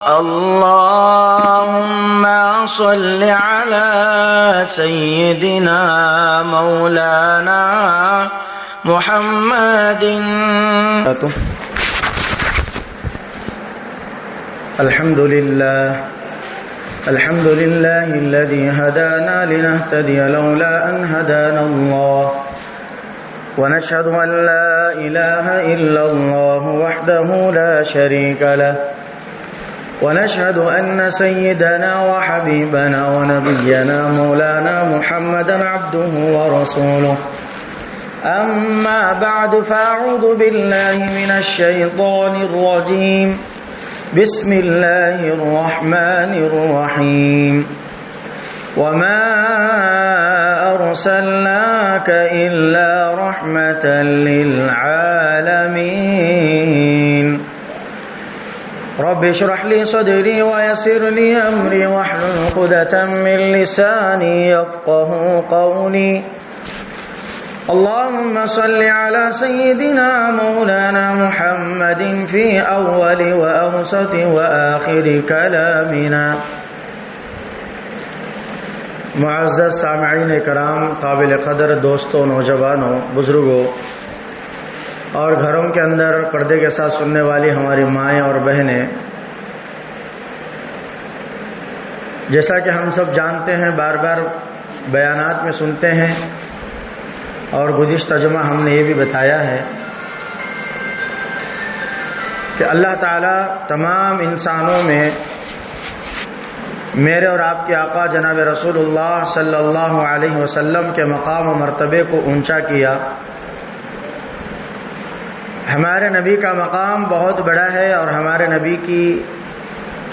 اللهم صل على سيدنا مولانا محمد. الحمد لله الذي هدانا لنهتدي لولا أن هدانا الله، ونشهد أن لا إله إلا الله وحده لا شريك له، ونشهد أن سيدنا وحبيبنا ونبينا مولانا محمدا عبده ورسوله. أما بعد، فأعوذ بالله من الشيطان الرجيم. بسم الله الرحمن الرحيم. وما أرسلناك إلا رحمة للعالمين. رب اشرح لي صدري ويسر لي أمري واحلل عقدة من لساني يفقه قولي. اللهم صل على سيدنا مولانا محمد في أول وأوسط وآخر كلامنا. معزز سامعین کرام، قابل قدر دوستوں، نوجوانوں، بزرگوں اور گھروں کے اندر پردے کے ساتھ سننے والی ہماری مائیں اور بہنیں، جیسا کہ ہم سب جانتے ہیں، بار بار بیانات میں سنتے ہیں اور گزشتہ جمعہ ہم نے یہ بھی بتایا ہے کہ اللہ تعالیٰ تمام انسانوں میں میرے اور آپ کے آقا جناب رسول اللہ صلی اللہ علیہ وسلم کے مقام و مرتبے کو اونچا کیا. ہمارے نبی کا مقام بہت بڑا ہے اور ہمارے نبی کی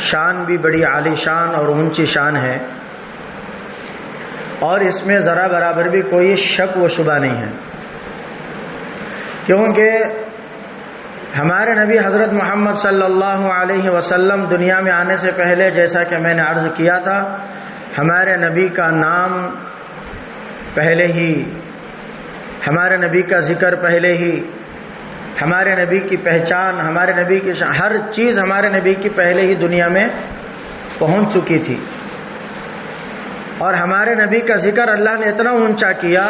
شان بھی بڑی عالی شان اور اونچی شان ہے، اور اس میں ذرا برابر بھی کوئی شک و شبہ نہیں ہے، کیونکہ ہمارے نبی حضرت محمد صلی اللہ علیہ وسلم دنیا میں آنے سے پہلے، جیسا کہ میں نے عرض کیا تھا، ہمارے نبی کا نام پہلے ہی، ہمارے نبی کا ذکر پہلے ہی، ہمارے نبی کی پہچان، ہمارے نبی کی ہر چیز ہمارے نبی کی پہلے ہی دنیا میں پہنچ چکی تھی. اور ہمارے نبی کا ذکر اللہ نے اتنا اونچا کیا،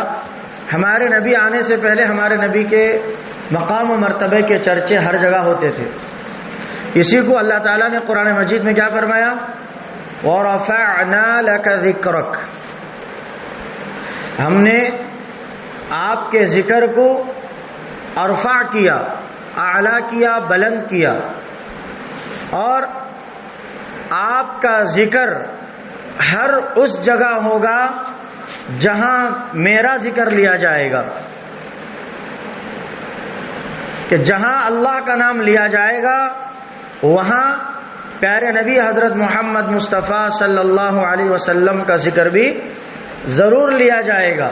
ہمارے نبی آنے سے پہلے ہمارے نبی کے مقام و مرتبے کے چرچے ہر جگہ ہوتے تھے. اسی کو اللہ تعالیٰ نے قرآن مجید میں کیا فرمایا؟ وَرَفَعْنَا لَكَ ذِكْرَكَ. ہم نے آپ کے ذکر کو ارفع کیا، اعلیٰ کیا، بلند کیا، اور آپ کا ذکر ہر اس جگہ ہوگا جہاں میرا ذکر لیا جائے گا، کہ جہاں اللہ کا نام لیا جائے گا وہاں پیارے نبی حضرت محمد مصطفیٰ صلی اللہ علیہ وسلم کا ذکر بھی ضرور لیا جائے گا.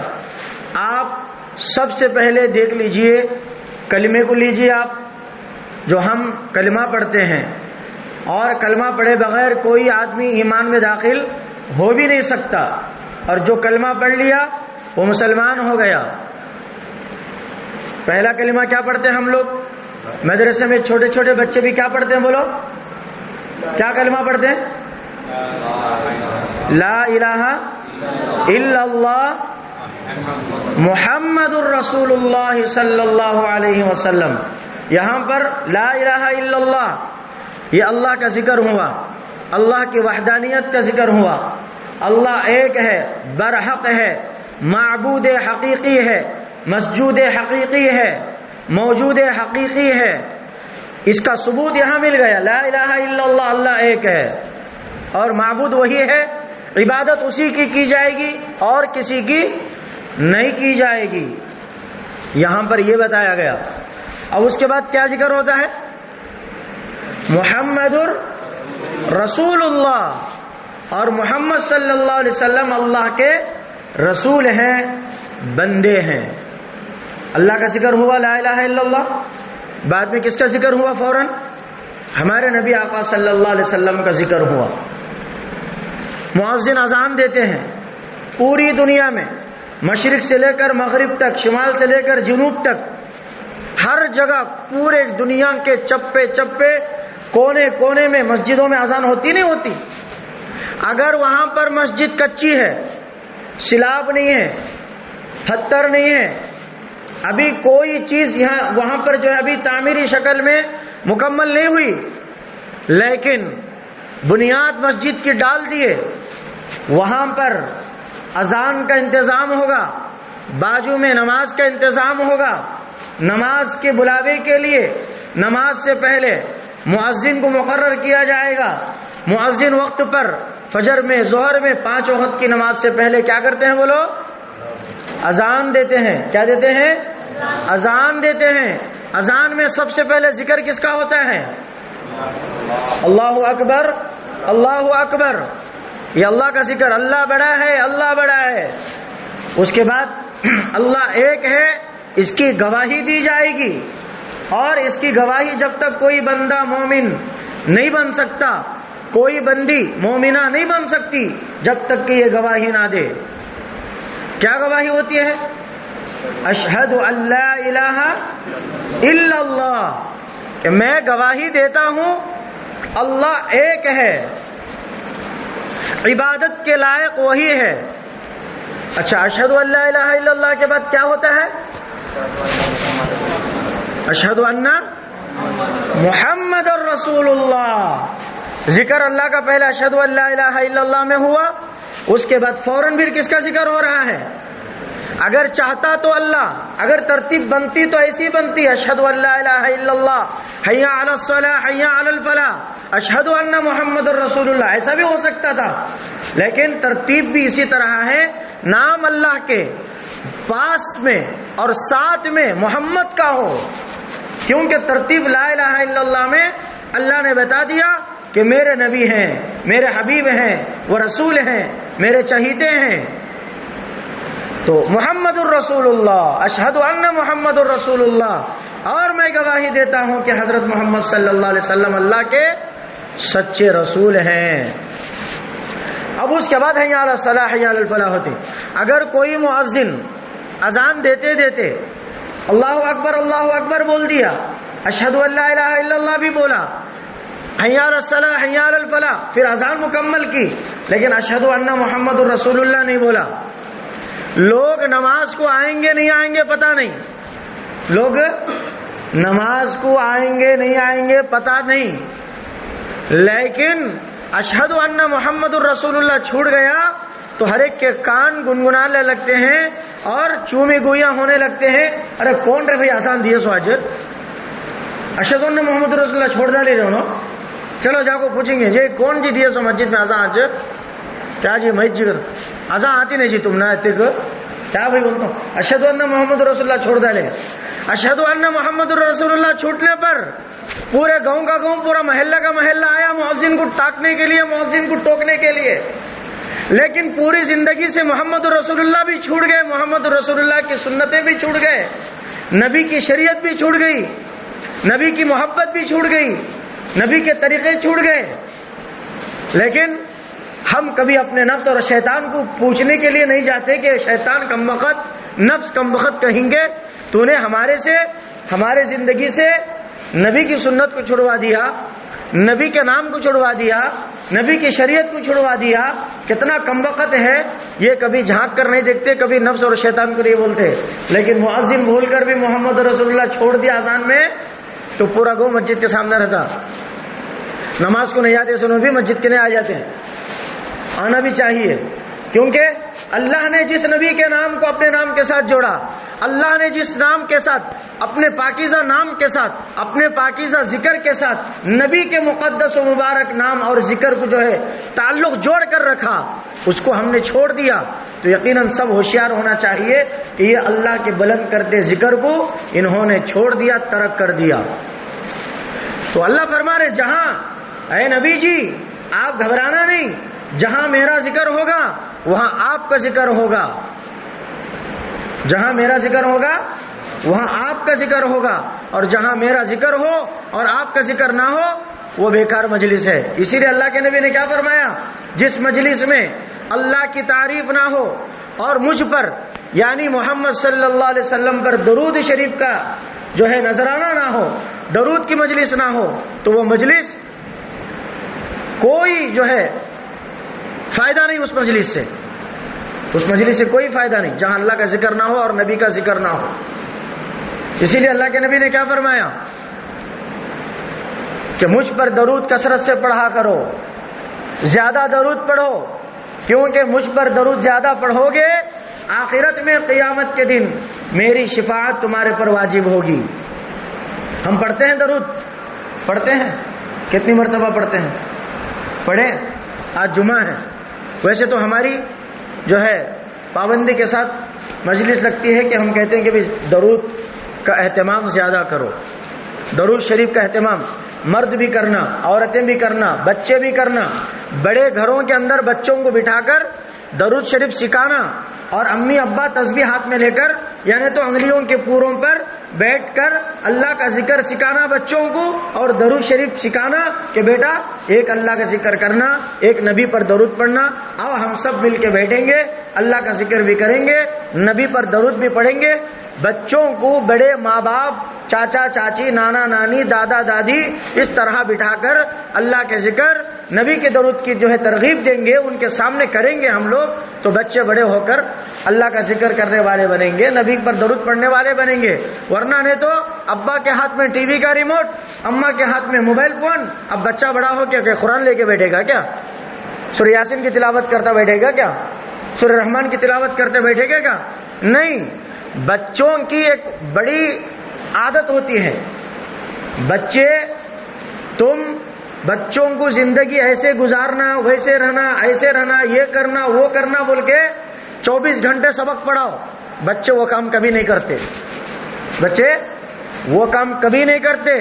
آپ سب سے پہلے دیکھ لیجئے، کلمے کو لیجئے آپ، جو ہم کلمہ پڑھتے ہیں، اور کلمہ پڑھے بغیر کوئی آدمی ایمان میں داخل ہو بھی نہیں سکتا، اور جو کلمہ پڑھ لیا وہ مسلمان ہو گیا. پہلا کلمہ کیا پڑھتے ہیں ہم لوگ؟ مدرسے میں چھوٹے چھوٹے بچے بھی کیا پڑھتے ہیں؟ بولو، کیا کلمہ پڑھتے ہیں؟ لا الہ الا اللہ محمد الرسول اللہ صلی اللہ علیہ وسلم. یہاں پر لا الہ الا اللہ، یہ اللہ کا ذکر ہوا، اللہ کی وحدانیت کا ذکر ہوا. اللہ ایک ہے، برحق ہے، معبود حقیقی ہے، مسجود حقیقی ہے، موجود حقیقی ہے. اس کا ثبوت یہاں مل گیا. لا الہ الا اللہ، اللہ ایک ہے اور معبود وہی ہے، عبادت اسی کی جائے گی اور کسی کی نہیں کی جائے گی. یہاں پر یہ بتایا گیا. اب اس کے بعد کیا ذکر ہوتا ہے؟ محمد رسول اللہ، اور محمد صلی اللہ علیہ وسلم اللہ کے رسول ہیں، بندے ہیں. اللہ کا ذکر ہوا، لا الہ الا اللہ. بعد میں کس کا ذکر ہوا؟ فوراً ہمارے نبی آقا صلی اللہ علیہ وسلم کا ذکر ہوا. مؤذن اذان دیتے ہیں پوری دنیا میں، مشرق سے لے کر مغرب تک، شمال سے لے کر جنوب تک، ہر جگہ پورے دنیا کے چپے چپے کونے کونے میں مسجدوں میں اذان ہوتی نہیں ہوتی؟ اگر وہاں پر مسجد کچی ہے، سلاب نہیں ہے، پتھر نہیں ہے، ابھی کوئی چیز وہاں پر جو ہے ابھی تعمیری شکل میں مکمل نہیں ہوئی، لیکن بنیاد مسجد کی ڈال دیے، وہاں پر اذان کا انتظام ہوگا، بازو میں نماز کا انتظام ہوگا، نماز کے بلاوے کے لیے نماز سے پہلے مؤذن کو مقرر کیا جائے گا، مؤذن وقت پر فجر میں، ظہر میں، 5 وقت کی نماز سے پہلے کیا کرتے ہیں وہ لوگ؟ اذان دیتے ہیں۔ کیا دیتے ہیں؟ اذان دیتے ہیں۔ اذان میں سب سے پہلے ذکر کس کا ہوتا ہے؟ اللہ اکبر، اللہ اکبر، یہ اللہ کا ذکر، اللہ بڑا ہے، اللہ بڑا ہے۔ اس کے بعد اللہ ایک ہے، اس کی گواہی دی جائے گی، اور اس کی گواہی جب تک کوئی بندہ مومن نہیں بن سکتا، کوئی بندی مومنہ نہیں بن سکتی جب تک کہ یہ گواہی نہ دے۔ کیا گواہی ہوتی ہے؟ اشہد ان لا الہ الا اللہ، کہ میں گواہی دیتا ہوں اللہ ایک ہے، عبادت کے لائق وہی ہے۔ اچھا، اشہد ان لا الہ الا اللہ کے بعد کیا ہوتا ہے؟ اشہد ان محمد الرسول اللہ۔ ذکر اللہ کا پہلا اشہد ان لا الہ الا اللہ میں ہوا، اس کے بعد فوراً پھر کس کا ذکر ہو رہا ہے؟ اگر چاہتا تو اللہ، اگر ترتیب بنتی تو ایسی بنتی، اشہد ان لا الہ الا اللہ، حی علی الصلاۃ، حی علی الفلاح، اشہد ان محمد الرسول اللہ، ایسا بھی ہو سکتا تھا، لیکن ترتیب بھی اسی طرح ہے، نام اللہ کے پاس میں اور ساتھ میں محمد کا ہو، کیونکہ ترتیب لا الہ الا اللہ میں اللہ نے بتا دیا کہ میرے نبی ہیں، میرے حبیب ہیں، وہ رسول ہیں، میرے چہیتے ہیں۔ تو محمد الرسول اللہ، اشہد ان محمد الرسول اللہ، اور میں گواہی دیتا ہوں کہ حضرت محمد صلی اللہ علیہ وسلم اللہ کے سچے رسول ہیں۔ اب اس کے بعد حی علی الصلاۃ، حی علی الفلاح ہوتی۔ اگر کوئی مؤذن اذان دیتے دیتے اللہ اکبر بول دیا، اشہد ان لا الہ الا اللہ بھی بولا، حی علی الصلاۃ، حی علی الفلاح، پھر اذان مکمل کی، لیکن اشہد ان محمد الرسول اللہ نہیں بولا، لوگ نماز کو آئیں گے نہیں آئیں گے پتہ نہیں، لوگ نماز کو آئیں گے نہیں آئیں گے پتہ نہیں، لیکن اشہد ان محمد الرسول اللہ چھوٹ گیا تو ہر ایک کے کان گنگنانے لگتے ہیں اور چومی گویاں ہونے لگتے ہیں، ارے کون رہے بھائی آسان دیے سو آج اشہد ان محمد الرسول اللہ چھوڑ ڈالے رہو نا، چلو جا کو پوچھیں گے جی کون جی دیے سو مسجد میں آزان آج، کیا جی مسجد آزان آتی نہیں جی تم نہ آتے کو، کیا بھائی بولتا ہوں، اشہد ان محمد رسول اللہ چھوڑ ڈالے۔ اشہد ان محمد رسول اللہ چھوٹنے پر پورے گاؤں کا گاؤں، پورا محلہ کا محلہ آیا مؤذن کو ٹاکنے کے لیے، مؤذن کو ٹوکنے کے لیے، لیکن پوری زندگی سے محمد رسول اللہ بھی چھوٹ گئے، محمد رسول اللہ کی سنتیں بھی چھوٹ گئے، نبی کی شریعت بھی چھوٹ گئی، نبی کی محبت بھی چھوٹ گئی، نبی کے طریقے چھوٹ گئے۔ لیکن ہم کبھی اپنے نفس اور شیطان کو پوچھنے کے لیے نہیں جاتے کہ شیطان کم وقت، نفس کم وقت کہیں گے تو نے ہمارے سے، ہمارے زندگی سے نبی کی سنت کو چھڑوا دیا، نبی کے نام کو چھڑوا دیا، نبی کی شریعت کو چھڑوا دیا، کتنا کم وقت ہے، یہ کبھی جھانک کر نہیں دیکھتے، کبھی نفس اور شیطان کو نہیں بولتے۔ لیکن مؤذن بھول کر بھی محمد رسول اللہ چھوڑ دیا اذان میں تو پورا گاؤں مسجد کے سامنے رہتا، نماز کو نہیں آتے سنو بھی مسجد کے نہیں آ جاتے ہیں، آنا بھی چاہیے، کیونکہ اللہ نے جس نبی کے نام کو اپنے نام کے ساتھ جوڑا، اللہ نے جس نام کے ساتھ، اپنے پاکیزہ نام کے ساتھ، اپنے پاکیزہ ذکر کے ساتھ نبی کے مقدس و مبارک نام اور ذکر کو جو ہے تعلق جوڑ کر رکھا، اس کو ہم نے چھوڑ دیا، تو یقیناً سب ہوشیار ہونا چاہیے کہ یہ اللہ کے بلند کردے ذکر کو انہوں نے چھوڑ دیا، ترک کر دیا۔ تو اللہ فرما رہے جہاں اے نبی جی آپ گھبرانا نہیں، جہاں میرا ذکر ہوگا وہاں آپ کا ذکر ہوگا، جہاں میرا ذکر ہوگا وہاں آپ کا ذکر ہوگا، اور جہاں میرا ذکر ہو اور آپ کا ذکر نہ ہو وہ بیکار مجلس ہے۔ اسی لیے اللہ کے نبی نے کیا فرمایا، جس مجلس میں اللہ کی تعریف نہ ہو اور مجھ پر یعنی محمد صلی اللہ علیہ وسلم پر درود شریف کا جو ہے نذرانہ نہ ہو، درود کی مجلس نہ ہو، تو وہ مجلس کوئی جو ہے فائدہ نہیں اس مجلس سے، اس مجلس سے کوئی فائدہ نہیں جہاں اللہ کا ذکر نہ ہو اور نبی کا ذکر نہ ہو۔ اسی لیے اللہ کے نبی نے کیا فرمایا کہ مجھ پر درود کثرت سے پڑھا کرو، زیادہ درود پڑھو، کیونکہ مجھ پر درود زیادہ پڑھو گے آخرت میں قیامت کے دن میری شفاعت تمہارے پر واجب ہوگی۔ ہم پڑھتے ہیں درود، پڑھتے ہیں، کتنی مرتبہ پڑھتے ہیں؟ پڑھیں، آج جمعہ ہے، ویسے تو ہماری جو ہے پابندی کے ساتھ مجلس لگتی ہے کہ ہم کہتے ہیں کہ درود کا اہتمام زیادہ کرو، درود شریف کا اہتمام مرد بھی کرنا، عورتیں بھی کرنا، بچے بھی کرنا، بڑے گھروں کے اندر بچوں کو بٹھا کر درود شریف سکھانا، اور امی ابا تسبیح ہاتھ میں لے کر یعنی تو انگلیوں کے پوروں پر بیٹھ کر اللہ کا ذکر سکھانا بچوں کو، اور درود شریف سکھانا کہ بیٹا ایک اللہ کا ذکر کرنا، ایک نبی پر درود پڑھنا، آؤ ہم سب مل کے بیٹھیں گے، اللہ کا ذکر بھی کریں گے، نبی پر درود بھی پڑھیں گے۔ بچوں کو بڑے ماں باپ، چاچا چاچی، نانا نانی، دادا دادی اس طرح بٹھا کر اللہ کے ذکر، نبی کے درود کی جو ہے ترغیب دیں گے، ان کے سامنے کریں گے ہم لوگ، تو بچے بڑے ہو کر اللہ کا ذکر کرنے والے بنیں گے، نبی پر درود پڑھنے والے بنیں گے۔ ورنہ نہیں تو ابا کے ہاتھ میں ٹی وی کا ریموٹ، اماں کے ہاتھ میں موبائل فون، اب بچہ بڑا ہو کے قرآن لے کے بیٹھے گا کیا؟ سورہ یاسین کی تلاوت کرتا بیٹھے گا کیا؟ سورہ رحمان کی تلاوت کرتے بیٹھے گا کیا؟ نہیں، بچوں کی ایک بڑی عادت ہوتی ہے، بچوں کو زندگی ایسے گزارنا، ویسے رہنا، ایسے رہنا، یہ کرنا وہ کرنا بول کے 24 گھنٹے سبق پڑھاؤ، بچے وہ کام کبھی نہیں کرتے، بچے وہ کام کبھی نہیں کرتے،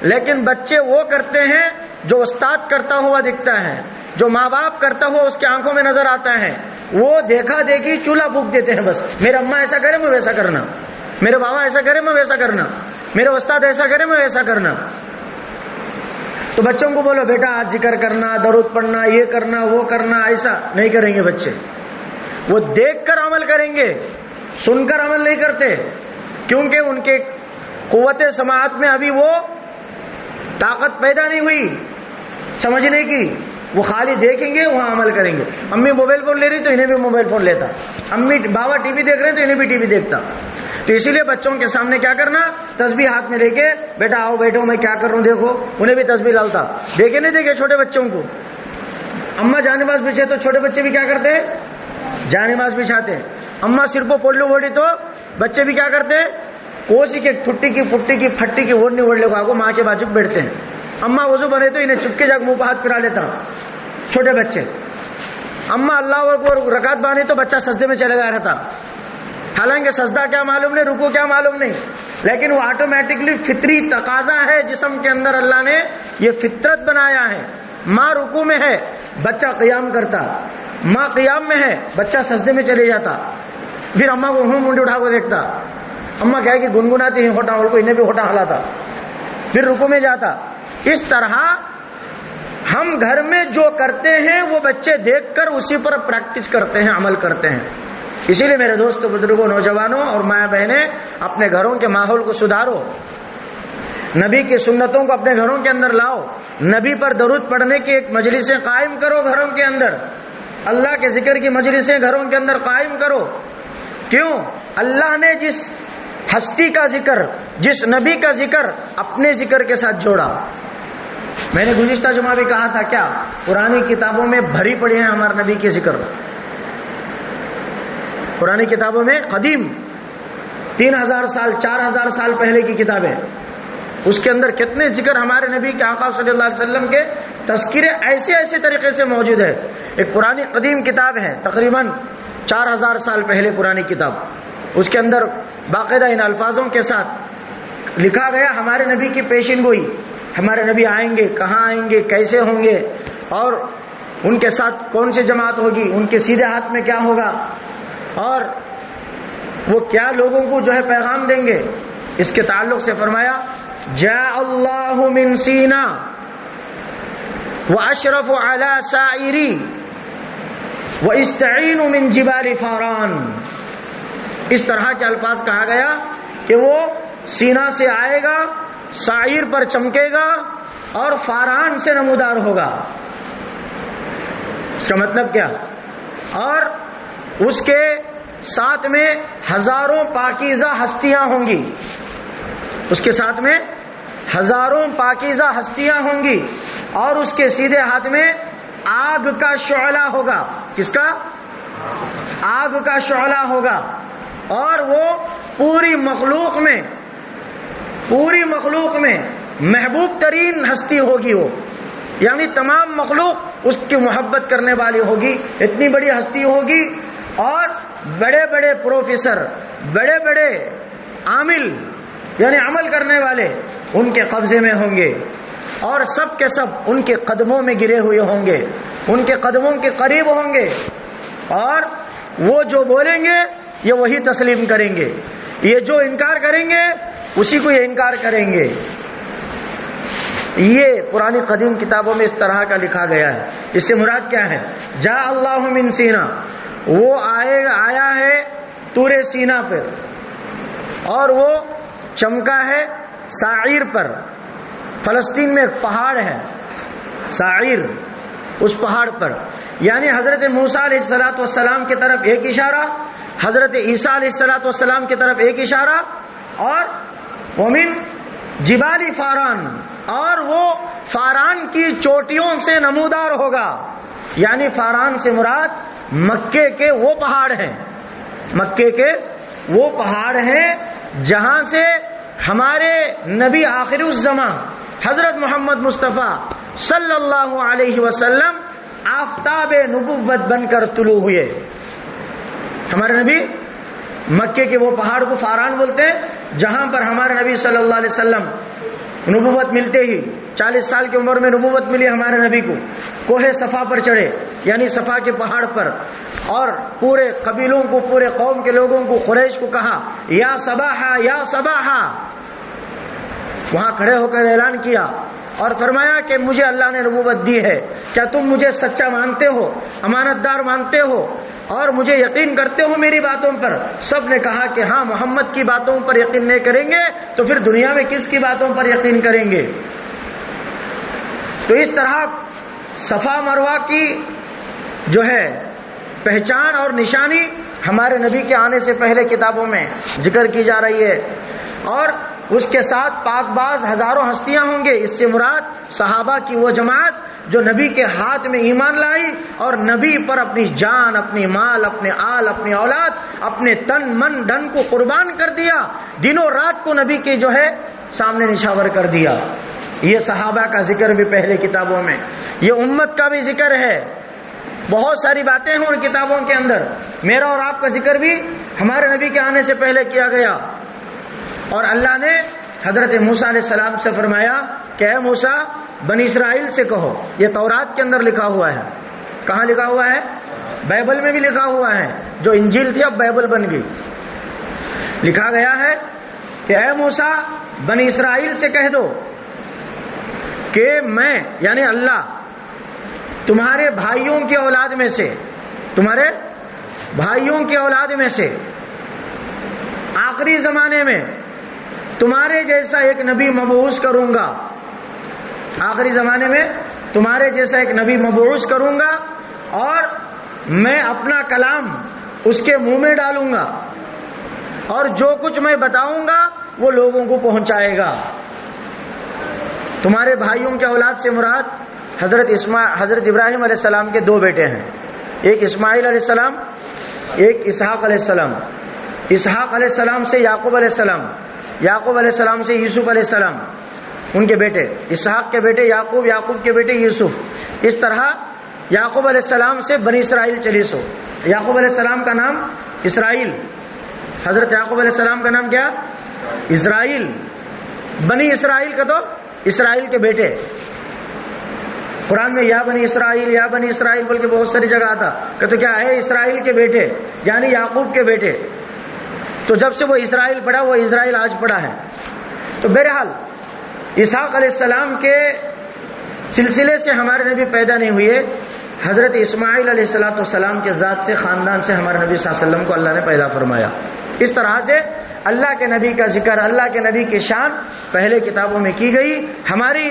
لیکن بچے وہ کرتے ہیں جو استاد کرتا ہوا دکھتا ہے، جو ماں باپ کرتا ہوا اس کی آنکھوں میں نظر آتا ہے، وہ دیکھا دیکھی چولہا پھونک دیتے ہیں، بس میرے اماں ایسا کرے میں ویسا کرنا، میرے بابا ایسا کرے میں ویسا کرنا، میرے استاد ایسا کرے میں ویسا کرنا۔ تو بچوں کو بولو بیٹا آج ذکر کرنا، درود پڑھنا، یہ کرنا وہ کرنا، ایسا نہیں کریں گے بچے، وہ دیکھ کر عمل کریں گے، سن کر عمل نہیں کرتے، کیونکہ ان کے قوت سماعت میں ابھی وہ طاقت پیدا نہیں ہوئی سمجھنے کی، وہ خالی دیکھیں گے وہاں عمل کریں گے۔ امی موبائل فون لے رہی تو انہیں بھی موبائل فون لیتا، امی بابا ٹی وی دیکھ رہے ہیں تو انہیں بھی ٹی وی دیکھتا۔ تو اسی لیے بچوں کے سامنے کیا کرنا، تسبیح ہاتھ میں لے کے بیٹا آؤ بیٹھو میں کیا کر رہا ہوں دیکھو، انہیں بھی تسبیح ڈالتا، دیکھے نہیں دیکھے چھوٹے بچوں کو۔ اما جانے باز بچھے تو چھوٹے بچے بھی کیا کرتے ہیں، جانے باز بچھاتے ہیں۔ اما سر کو پولو ووڑی تو بچے بھی کیا کرتے ہیں، کوسی کے ٹھٹی کی پٹی کی پھٹی کی ووڑنی ووڑ لے کو ماں کے بازو بیٹھتے ہیں۔ اما وضو بنے تو انہیں چپکے جا کے منہ پہ ہاتھ پھرا لیتا چھوٹے بچے۔ اما اللہ اکبر رکعت باندھی تو بچہ سجدے میں چلے گیا رہتا، حالانکہ سجدہ کیا معلوم نہیں، رکوع کیا معلوم نہیں، لیکن وہ آٹومیٹکلی فطری تقاضا ہے جسم کے اندر، اللہ نے یہ فطرت بنایا ہے۔ ماں رکوع میں ہے بچہ قیام کرتا، ماں قیام میں ہے بچہ سجدے میں چلے جاتا، پھر اماں کو منڈی اٹھا کو دیکھتا، اماں کہے کہ گنگناتی ہیں ہوٹا کو، انہیں بھی ہوٹا ہلاتا، پھر رکوع میں جاتا۔ اس طرح ہم گھر میں جو کرتے ہیں وہ بچے دیکھ کر اسی پر پریکٹس کرتے ہیں، عمل کرتے ہیں۔ اسی لیے میرے دوستوں، بزرگوں، نوجوانوں اور ماں بہنیں، اپنے گھروں کے ماحول کو سدھارو، نبی کی سنتوں کو اپنے گھروں کے اندر لاؤ، نبی پر درود پڑھنے کی ایک مجلسیں قائم کرو گھروں کے اندر، اللہ کے ذکر کی مجلسیں گھروں کے اندر قائم کرو۔ کیوں؟ اللہ نے جس ہستی کا ذکر، جس نبی کا ذکر اپنے ذکر کے ساتھ جوڑا۔ میں نے گزشتہ جمعہ بھی کہا تھا، کیا پرانی کتابوں میں بھری پڑی ہیں ہمارے نبی کے ذکر، پرانی کتابوں میں قدیم 3000 سال 4000 سال پہلے کی کتابیں، اس کے اندر کتنے ذکر ہمارے نبی کے آقا صلی اللہ علیہ وسلم کے تذکرے ایسے ایسے طریقے سے موجود ہے۔ ایک پرانی قدیم کتاب ہے، تقریباً 4000 سال پہلے پرانی کتاب، اس کے اندر باقاعدہ ان الفاظوں کے ساتھ لکھا گیا ہمارے نبی کی پیشین گوئی، ہمارے نبی آئیں گے، کہاں آئیں گے، کیسے ہوں گے، اور ان کے ساتھ کون سی جماعت ہوگی، ان کے سیدھے ہاتھ میں کیا ہوگا، اور وہ کیا لوگوں کو جو ہے پیغام دیں گے۔ اس کے تعلق سے فرمایا جاء اللہ من سینا واشرف علی سائری واستعین من جبال فاران۔ اس طرح کے الفاظ کہا گیا کہ وہ سینا سے آئے گا، سائر پر چمکے گا اور فاران سے نمودار ہوگا۔ اس کا مطلب کیا؟ اور اس کے ساتھ میں ہزاروں پاکیزہ ہستیاں ہوں گی، اس کے ساتھ میں ہزاروں پاکیزہ ہستیاں ہوں گی، اور اس کے سیدھے ہاتھ میں آگ کا شعلہ ہوگا۔ کس کا؟ آگ کا شعلہ ہوگا، اور وہ پوری مخلوق میں محبوب ترین ہستی ہوگی وہ، یعنی تمام مخلوق اس کی محبت کرنے والی ہوگی، اتنی بڑی ہستی ہوگی، اور بڑے بڑے پروفیسر، بڑے بڑے عامل یعنی عمل کرنے والے ان کے قبضے میں ہوں گے، اور سب کے سب ان کے قدموں میں گرے ہوئے ہوں گے، ان کے قدموں کے قریب ہوں گے، اور وہ جو بولیں گے یہ وہی تسلیم کریں گے، یہ جو انکار کریں گے اسی کو یہ انکار کریں گے۔ یہ پرانی قدیم کتابوں میں اس طرح کا لکھا گیا ہے۔ اس سے مراد کیا ہے؟ جاء اللہ من سینا، وہ آیا ہے طور سینا پر، اور وہ چمکا ہے ساعیر پر۔ فلسطین میں ایک پہاڑ ہے ساعیر، اس پہاڑ پر، یعنی حضرت موسیٰ علیہ السلام کی طرف ایک اشارہ، حضرت عیسیٰ علیہ السلام کی طرف ایک اشارہ، اور ومن جبال فاران، اور وہ فاران کی چوٹیوں سے نمودار ہوگا، یعنی فاران سے مراد مکے کے وہ پہاڑ ہیں، مکے کے وہ پہاڑ ہیں جہاں سے ہمارے نبی آخر الزمان حضرت محمد مصطفیٰ صلی اللہ علیہ وسلم آفتاب نبوت بن کر طلوع ہوئے۔ ہمارے نبی مکے کے وہ پہاڑ کو فاران بولتے ہیں جہاں پر ہمارے نبی صلی اللہ علیہ وسلم نبوت ملتے ہی 40 سال کی عمر میں نبوت ملی ہمارے نبی کو، کوہ صفا پر چڑھے، یعنی صفا کے پہاڑ پر، اور پورے قبیلوں کو، پورے قوم کے لوگوں کو، قریش کو کہا یا صباحا یا صباحا، وہاں کھڑے ہو کر اعلان کیا اور فرمایا کہ مجھے اللہ نے نبوت دی ہے، کیا تم مجھے سچا مانتے ہو، امانت دار مانتے ہو، اور مجھے یقین کرتے ہو میری باتوں پر؟ سب نے کہا کہ ہاں، محمد کی باتوں پر یقین نہیں کریں گے تو پھر دنیا میں کس کی باتوں پر یقین کریں گے؟ تو اس طرح صفا مروہ کی جو ہے پہچان اور نشانی ہمارے نبی کے آنے سے پہلے کتابوں میں ذکر کی جا رہی ہے، اور اس کے ساتھ پاک باز ہزاروں ہستیاں ہوں گے۔ اس سے مراد صحابہ کی وہ جماعت جو نبی کے ہاتھ میں ایمان لائی اور نبی پر اپنی جان، اپنی مال، اپنے آل، اپنی اولاد، اپنے تن من دھن کو قربان کر دیا، دنوں رات کو نبی کے جو ہے سامنے نشاور کر دیا۔ یہ صحابہ کا ذکر بھی پہلے کتابوں میں، یہ امت کا بھی ذکر ہے، بہت ساری باتیں ہیں ان کتابوں کے اندر۔ میرا اور آپ کا ذکر بھی ہمارے نبی کے آنے سے پہلے کیا گیا، اور اللہ نے حضرت موسیٰ علیہ السلام سے فرمایا کہ اے موسیٰ، بنی اسرائیل سے کہو، یہ تورات کے اندر لکھا ہوا ہے۔ کہاں لکھا ہوا ہے؟ بائبل میں بھی لکھا ہوا ہے، جو انجیل تھی اب بائبل بن گئی۔ لکھا گیا ہے کہ اے موسیٰ، بنی اسرائیل سے کہہ دو کہ میں یعنی اللہ تمہارے بھائیوں کی اولاد میں سے، تمہارے بھائیوں کی اولاد میں سے آخری زمانے میں تمہارے جیسا ایک نبی مبعوث کروں گا، آخری زمانے میں تمہارے جیسا ایک نبی مبعوث کروں گا، اور میں اپنا کلام اس کے منہ میں ڈالوں گا، اور جو کچھ میں بتاؤں گا وہ لوگوں کو پہنچائے گا۔ تمہارے بھائیوں کے اولاد سے مراد حضرت ابراہیم علیہ السلام کے دو بیٹے ہیں، ایک اسماعیل علیہ السلام، ایک اسحاق علیہ السلام۔ اسحاق علیہ السلام سے یعقوب علیہ السلام، یعقوب علیہ السلام سے یوسف علیہ السلام، ان کے بیٹے اسحاق کے بیٹے یعقوب، یعقوب کے بیٹے یوسف۔ اس طرح یعقوب علیہ السلام سے بنی اسرائیل چلی سو۔ یعقوب علیہ السلام کا نام اسرائیل، حضرت یعقوب علیہ السلام کا نام کیا؟ اسرائیل۔ بنی اسرائیل کا تو اسرائیل کے بیٹے، قرآن میں یا بنی اسرائیل یا بنی اسرائیل بول کے بہت ساری جگہ آتا کہ تو کیا ہے؟ اسرائیل کے بیٹے یعنی یعقوب کے بیٹے۔ تو جب سے وہ اسرائیل پڑھا، وہ اسرائیل آج پڑھا ہے۔ تو بہرحال اسحاق علیہ السلام کے سلسلے سے ہمارے نبی پیدا نہیں ہوئے، حضرت اسماعیل علیہ السلام کے ذات سے، خاندان سے ہمارے نبی صلی اللہ علیہ وسلم کو اللہ نے پیدا فرمایا۔ اس طرح سے اللہ کے نبی کا ذکر، اللہ کے نبی کی شان پہلے کتابوں میں کی گئی۔ ہماری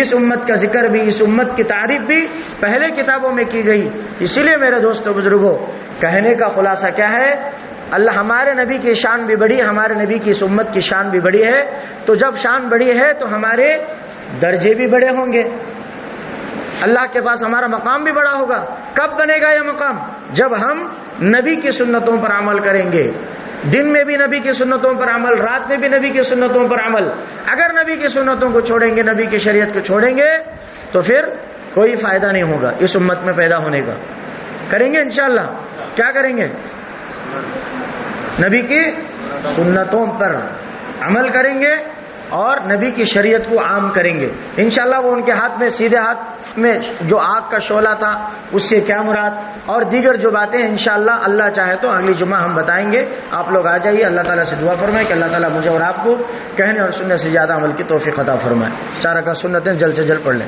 اس امت کا ذکر بھی، اس امت کی تعریف بھی پہلے کتابوں میں کی گئی. اسی لیے میرے دوستو بزرگوں، کہنے کا خلاصہ کیا ہے؟ اللہ ہمارے نبی کی شان بھی بڑی ہے، ہمارے نبی کی اس امت کی شان بھی بڑی ہے. تو جب شان بڑی ہے تو ہمارے درجے بھی بڑے ہوں گے، اللہ کے پاس ہمارا مقام بھی بڑا ہوگا. کب بنے گا یہ مقام؟ جب ہم نبی کی سنتوں پر عمل کریں گے، دن میں بھی نبی کی سنتوں پر عمل، رات میں بھی نبی کی سنتوں پر عمل. اگر نبی کی سنتوں کو چھوڑیں گے، نبی کی شریعت کو چھوڑیں گے تو پھر کوئی فائدہ نہیں ہوگا اس امت میں پیدا ہونے کا. کریں گے انشاءاللہ؟ کیا کریں گے؟ نبی کی سنتوں پر عمل کریں گے اور نبی کی شریعت کو عام کریں گے انشاءاللہ. وہ ان کے ہاتھ میں، سیدھے ہاتھ میں جو آگ کا شعلہ تھا اس سے کیا مراد، اور دیگر جو باتیں انشاءاللہ اللہ چاہے تو اگلی جمعہ ہم بتائیں گے. آپ لوگ آ جائیے. اللہ تعالیٰ سے دعا فرمائے کہ اللہ تعالیٰ مجھے اور آپ کو کہنے اور سننے سے زیادہ عمل کی توفیق عطا فرمائے. 4 رکعت سنتیں جلد سے جلد پڑھ لیں.